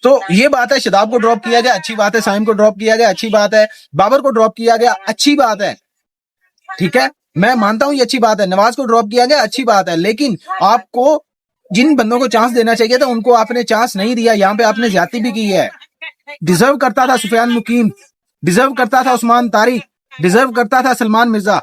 तो ये बात है, शादाब को ड्रॉप किया गया, अच्छी बात है। साइम को ड्रॉप किया गया, अच्छी बात है। बाबर को ड्रॉप किया गया, अच्छी बात है। ठीक है, मैं मानता हूं ये अच्छी बात है। नवाज को ड्रॉप किया गया, अच्छी बात है। लेकिन आपको जिन बंदों को चांस देना चाहिए था उनको आपने चांस नहीं दिया। यहाँ पे आपने ज्यादती भी की है। डिजर्व करता था सुफियान मुकीम, डिजर्व करता था उस्मान तारिक, डिजर्व करता था सलमान मिर्जा।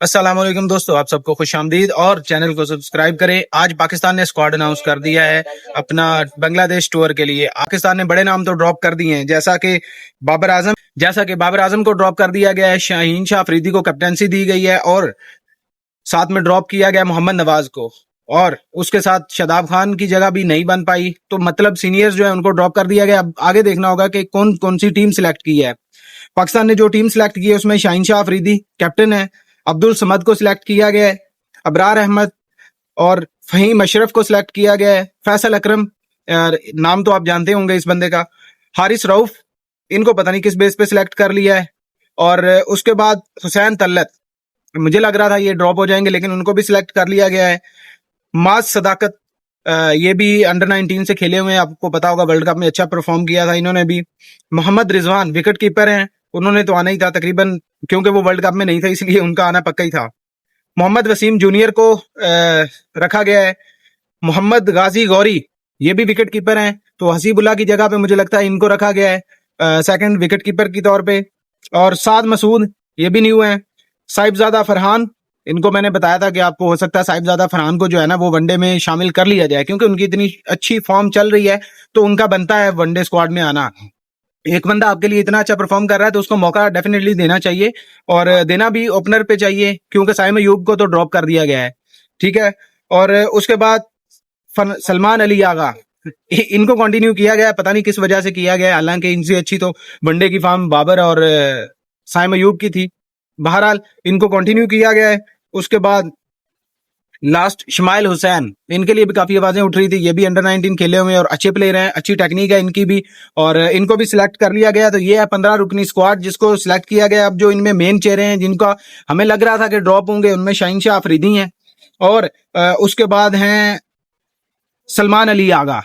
अस्सलाम वालेकुम दोस्तों, आप सबको खुशामदीद और चैनल को सब्सक्राइब करें। आज पाकिस्तान ने स्क्वाड अनाउंस कर दिया है अपना बांग्लादेश टूर के लिए। पाकिस्तान ने बड़े नाम तो ड्रॉप कर दिए हैं, जैसा कि बाबर आजम को ड्रॉप कर दिया गया है, शाहीन शाह अफरीदी को कैप्टनसी दी गई है और साथ में ड्रॉप किया गया मोहम्मद नवाज को, और उसके साथ शादाब खान की जगह भी नहीं बन पाई। तो मतलब सीनियर्स जो है उनको ड्रॉप कर दिया गया। अब आगे देखना होगा कि कौन कौन सी टीम सिलेक्ट की है। पाकिस्तान ने जो टीम सिलेक्ट की है उसमें शाहीन शाह अफरीदी कैप्टन है, अब्दुल समद को सिलेक्ट किया गया है, अबरार अहमद और फहीम अशरफ को सिलेक्ट किया गया है, फैसल अकरम नाम तो आप जानते होंगे इस बंदे का, हारिस रऊफ, इनको पता नहीं किस बेस पे सिलेक्ट कर लिया है। और उसके बाद हुसैन तल्लत, मुझे लग रहा था ये ड्रॉप हो जाएंगे लेकिन उनको भी सिलेक्ट कर लिया गया है। माज सदाकत, ये भी अंडर 19 से खेले हुए हैं, आपको पता होगा वर्ल्ड कप में अच्छा परफॉर्म किया था इन्होंने भी। मोहम्मद रिजवान विकेट कीपर हैं, उन्होंने तो आना ही था तकरीबन, क्योंकि वो वर्ल्ड कप में नहीं था इसलिए उनका आना पक्का ही था। मोहम्मद वसीम जूनियर को रखा गया है। मोहम्मद गाजी गौरी, ये भी विकेट कीपर हैं, तो हसीबुल्ला की जगह पे मुझे लगता है इनको रखा गया है सेकंड विकेट कीपर के तौर पे। और साद मसूद, ये भी न्यू है। साहिबजादा फरहान, इनको मैंने बताया था कि आपको हो सकता है साहिबजादा फरहान को जो है ना वो वनडे में शामिल कर लिया जाए, क्योंकि उनकी इतनी अच्छी फॉर्म चल रही है तो उनका बनता है वनडे स्क्वाड में आना। एक बंदा आपके लिए इतना अच्छा परफॉर्म कर रहा है तो उसको मौका डेफिनेटली देना चाहिए, और देना भी ओपनर पे चाहिए, क्योंकि साइम अयूब को तो ड्रॉप कर दिया गया है। ठीक है, और उसके बाद सलमान अली आगा, इनको कंटिन्यू किया गया है, पता नहीं किस वजह से किया गया है, हालांकि इनसे अच्छी तो वनडे की फॉर्म बाबर और साइम अयूब की थी। बहरहाल इनको कंटिन्यू किया गया है। उसके बाद लास्ट शमाइल हुसैन, इनके लिए भी काफी आवाजें उठ रही थी, ये भी अंडर 19 खेले हुए हैं और अच्छे प्लेयर हैं, अच्छी टेक्निक है इनकी भी, और इनको भी सिलेक्ट कर लिया गया। तो ये है 15 रुकनी स्क्वाड जिसको सिलेक्ट किया गया। अब जो इनमें मेन चेहरे हैं जिनका हमें लग रहा था कि ड्रॉप होंगे, उनमें शाहीन शाह अफरीदी हैं, और उसके बाद हैं सलमान अली आगा।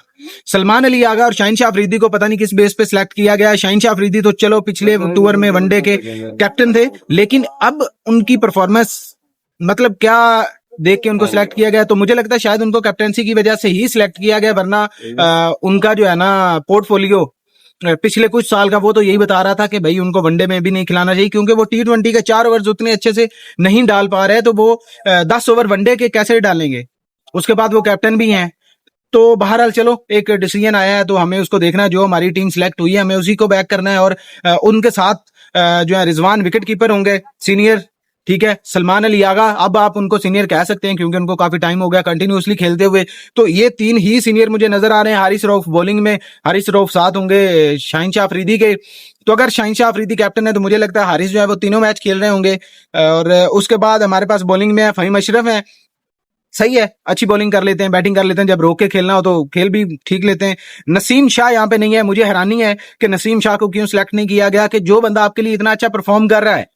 सलमान अली आगा और शाहीन शाह अफरीदी को पता नहीं किस बेस पे सिलेक्ट किया गया है। शाहीन शाह अफरीदी तो चलो पिछले टूर में वनडे के कैप्टन थे, लेकिन अब उनकी परफॉर्मेंस मतलब क्या देख के उनको सिलेक्ट किया गया, तो मुझे लगता है शायद उनको कैप्टनसी की वजह से ही सिलेक्ट किया गया, वरना उनका जो है ना पोर्टफोलियो पिछले कुछ साल का वो तो यही बता रहा था कि भाई उनको वनडे में भी नहीं खिलाना चाहिए, क्योंकि वो T20 के 4 ओवर उतने अच्छे से नहीं डाल पा रहे, तो वो 10 ओवर वनडे के कैसे डालेंगे। उसके बाद वो कैप्टन भी हैं। तो बहरहाल चलो एक डिसीजन आया है तो हमें उसको देखना है, जो हमारी टीम सिलेक्ट हुई है हमें उसी को बैक करना है। और उनके साथ जो है रिजवान विकेट कीपर होंगे सीनियर। ठीक है, सलमान अली आगा, अब आप उनको सीनियर कह सकते हैं क्योंकि उनको काफी टाइम हो गया कंटिन्यूअसली खेलते हुए, तो ये 3 ही सीनियर मुझे नजर आ रहे हैं। हारिस रऊफ बॉलिंग में, हारिस रऊफ साथ होंगे शाहीन शाह अफरीदी के। तो अगर शाहीन शाह अफरीदी कैप्टन है तो मुझे लगता है हारिस जो है वो तीनों मैच खेल रहे होंगे। और उसके बाद हमारे पास बॉलिंग में फहीम अशरफ है, सही है, अच्छी बॉलिंग कर लेते हैं, बैटिंग कर लेते हैं, जब रोक के खेलना हो तो खेल भी ठीक लेते हैं। नसीम शाह यहाँ पे नहीं है, मुझे हैरानी है कि नसीम शाह को क्यों सिलेक्ट नहीं किया गया, कि जो बंदा आपके लिए इतना अच्छा परफॉर्म कर रहा है,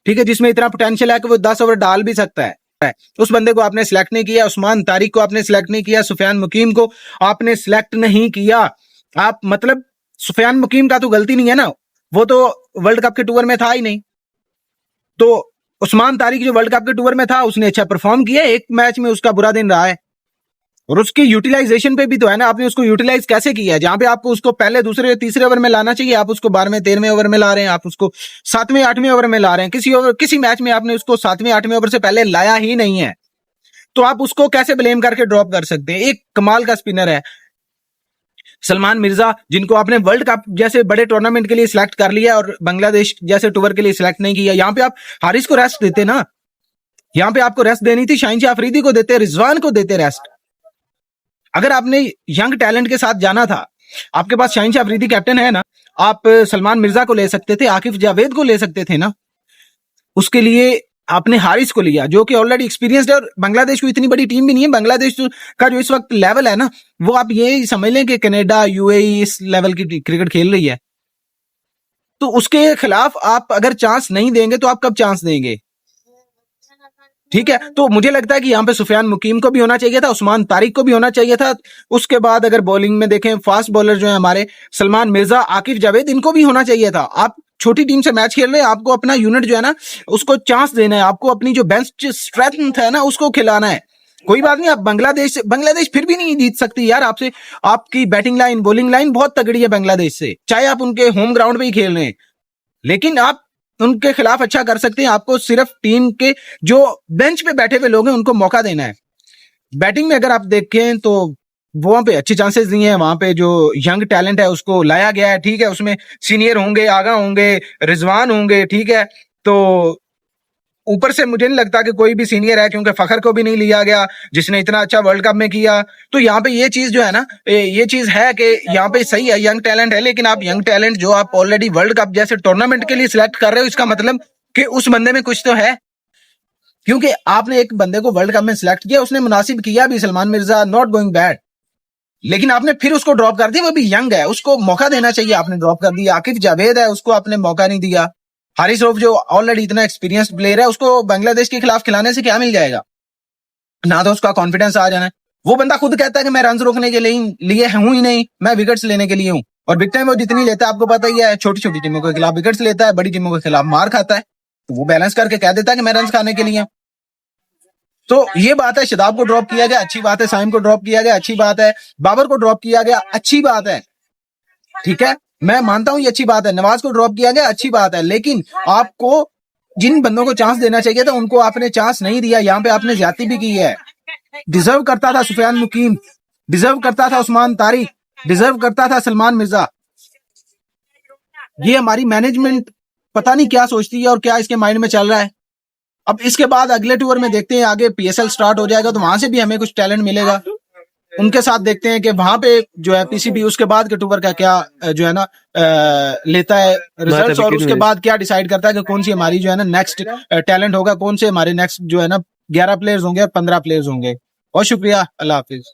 ठीक है, जिसमें इतना पोटेंशियल है कि वो 10 ओवर डाल भी सकता है, उस बंदे को आपने सिलेक्ट नहीं किया। उस्मान तारिक को आपने सिलेक्ट नहीं किया, सुफियान मुकीम को आपने सिलेक्ट नहीं किया। आप मतलब सुफियान मुकीम का तो गलती नहीं है ना, वो तो वर्ल्ड कप के टूर में था ही नहीं। तो उस्मान तारिक जो वर्ल्ड कप के टूर में था उसने अच्छा परफॉर्म किया, एक मैच में उसका बुरा दिन रहा है, और उसकी यूटिलाइजेशन पे भी तो है ना, आपने उसको यूटिलाइज कैसे किया है। जहां पे आपको उसको पहले दूसरे तीसरे ओवर में लाना चाहिए, आप उसको 12वें 13वें ओवर में ला रहे हैं, आप उसको 7वें 8वें ओवर में ला रहे हैं। किसी मैच में आपने उसको 7वें 8वें ओवर से पहले लाया ही नहीं है, तो आप उसको कैसे ब्लेम करके ड्रॉप कर सकते हैं। एक कमाल का स्पिनर है सलमान मिर्जा, जिनको आपने वर्ल्ड कप जैसे बड़े टूर्नामेंट के लिए सिलेक्ट कर लिया और बांग्लादेश जैसे टूर के लिए सिलेक्ट नहीं किया। यहाँ पे आप हारिस को रेस्ट देते ना, यहाँ पे आपको रेस्ट देनी थी, शाहीन शाह अफरीदी को देते, रिजवान को देते रेस्ट। अगर आपने यंग टैलेंट के साथ जाना था, आपके पास शाहीन शाह अफरीदी कैप्टन है ना, आप सलमान मिर्जा को ले सकते थे, आकिफ जावेद को ले सकते थे ना, उसके लिए आपने हारिस को लिया जो कि ऑलरेडी एक्सपीरियंस्ड है। और बांग्लादेश को इतनी बड़ी टीम भी नहीं है, बांग्लादेश का जो इस वक्त लेवल है ना, वो आप ये समझ लें कि कनाडा यूएई इस लेवल की क्रिकेट खेल रही है, तो उसके खिलाफ आप अगर चांस नहीं देंगे तो आप कब चांस देंगे। ठीक है, तो मुझे लगता है कि यहाँ पे सुफियान मुकीम को भी होना चाहिए था, उस्मान तारिक को भी होना चाहिए था। उसके बाद अगर बॉलिंग में देखें, फास्ट बॉलर जो है हमारे सलमान मिर्जा, आकिफ जावेद, इनको भी होना चाहिए था। आप छोटी टीम से मैच खेल रहे हैं, आपको अपना यूनिट जो है ना उसको चांस देना है, आपको अपनी जो बेंच स्ट्रेंथ है ना उसको खिलाना है। कोई बात नहीं, आप बांग्लादेश फिर भी नहीं जीत सकती यार आपसे। आपकी बैटिंग लाइन, बॉलिंग लाइन बहुत तगड़ी है बांग्लादेश से, चाहे आप उनके होम ग्राउंड पे ही खेल रहे हैं, लेकिन आप उनके खिलाफ अच्छा कर सकते हैं। आपको सिर्फ टीम के जो बेंच पे बैठे हुए लोग हैं उनको मौका देना है। बैटिंग में अगर आप देखें तो वहां पे अच्छे चांसेस नहीं है, वहां पे जो यंग टैलेंट है उसको लाया गया है, ठीक है, उसमें सीनियर होंगे, आगा होंगे, रिजवान होंगे, ठीक है। तो ऊपर से मुझे नहीं लगता कि कोई भी सीनियर है, क्योंकि फखर को भी नहीं लिया गया जिसने इतना अच्छा वर्ल्ड कप में किया। तो यहाँ पे ये चीज जो है ना, ये चीज है कि यहाँ पे सही है, यंग टैलेंट है, लेकिन आप यंग टैलेंट जो आप ऑलरेडी वर्ल्ड कप जैसे टूर्नामेंट के लिए सिलेक्ट कर रहे हो, इसका मतलब कि उस बंदे में कुछ तो है, क्योंकि आपने एक बंदे को वर्ल्ड कप में सिलेक्ट किया, उसने मुनासिब किया भी, Salman Mirza not going bad, लेकिन आपने फिर उसको ड्रॉप कर दिया। वो भी यंग है, उसको मौका देना चाहिए, आपने ड्रॉप कर दिया। आकिफ जावेद है, उसको आपने मौका नहीं दिया। हारिस रऊफ जो ऑलरेडी इतना एक्सपीरियंस प्लेयर है, उसको बांग्लादेश के खिलाफ खिलाने से क्या मिल जाएगा? ना तो उसका कॉन्फिडेंस आ जाना है। वो बंदा खुद कहता है कि मैं रन रोकने के लिए हूं ही नहीं, मैं विकेट्स लेने के लिए हूं। और बिग टाइम वो जितनी लेता है आपको पता ही है, छोटी छोटी टीमों के खिलाफ विकेट्स लेता है, बड़ी टीमों के खिलाफ मार खाता है। तो वो बैलेंस करके कह देता है कि मैं रन खाने के लिए हूं। तो ये बात है, शादाब को ड्रॉप किया गया, अच्छी बात है। साइम को ड्रॉप किया गया, अच्छी बात है। बाबर को ड्रॉप किया गया, अच्छी बात है, ठीक है, मैं मानता हूं ये अच्छी बात है। नवाज को ड्रॉप किया गया, अच्छी बात है, लेकिन आपको जिन बंदों को चांस देना चाहिए था उनको आपने चांस नहीं दिया। यहाँ पे आपने ज्यादती भी की है। डिजर्व करता था सुफियान मुकीम, डिजर्व करता था उस्मान तारिक, डिजर्व करता था सलमान मिर्जा। ये हमारी मैनेजमेंट पता नहीं क्या सोचती है और क्या इसके माइंड में चल रहा है। अब इसके बाद अगले टूर में देखते हैं, आगे पीएसएल स्टार्ट हो जाएगा तो वहां से भी हमें कुछ टैलेंट मिलेगा। उनके साथ देखते हैं कि वहां पे जो है पीसीबी उसके बाद के टूर का क्या जो है ना लेता है रिजल्ट्स, और उसके बाद क्या डिसाइड करता है कि कौन सी हमारी जो है ना नेक्स्ट टैलेंट होगा, कौन से हमारे नेक्स्ट जो है ना 11 प्लेयर्स होंगे, 15 प्लेयर्स होंगे। बहुत शुक्रिया, अल्लाह हाफिज।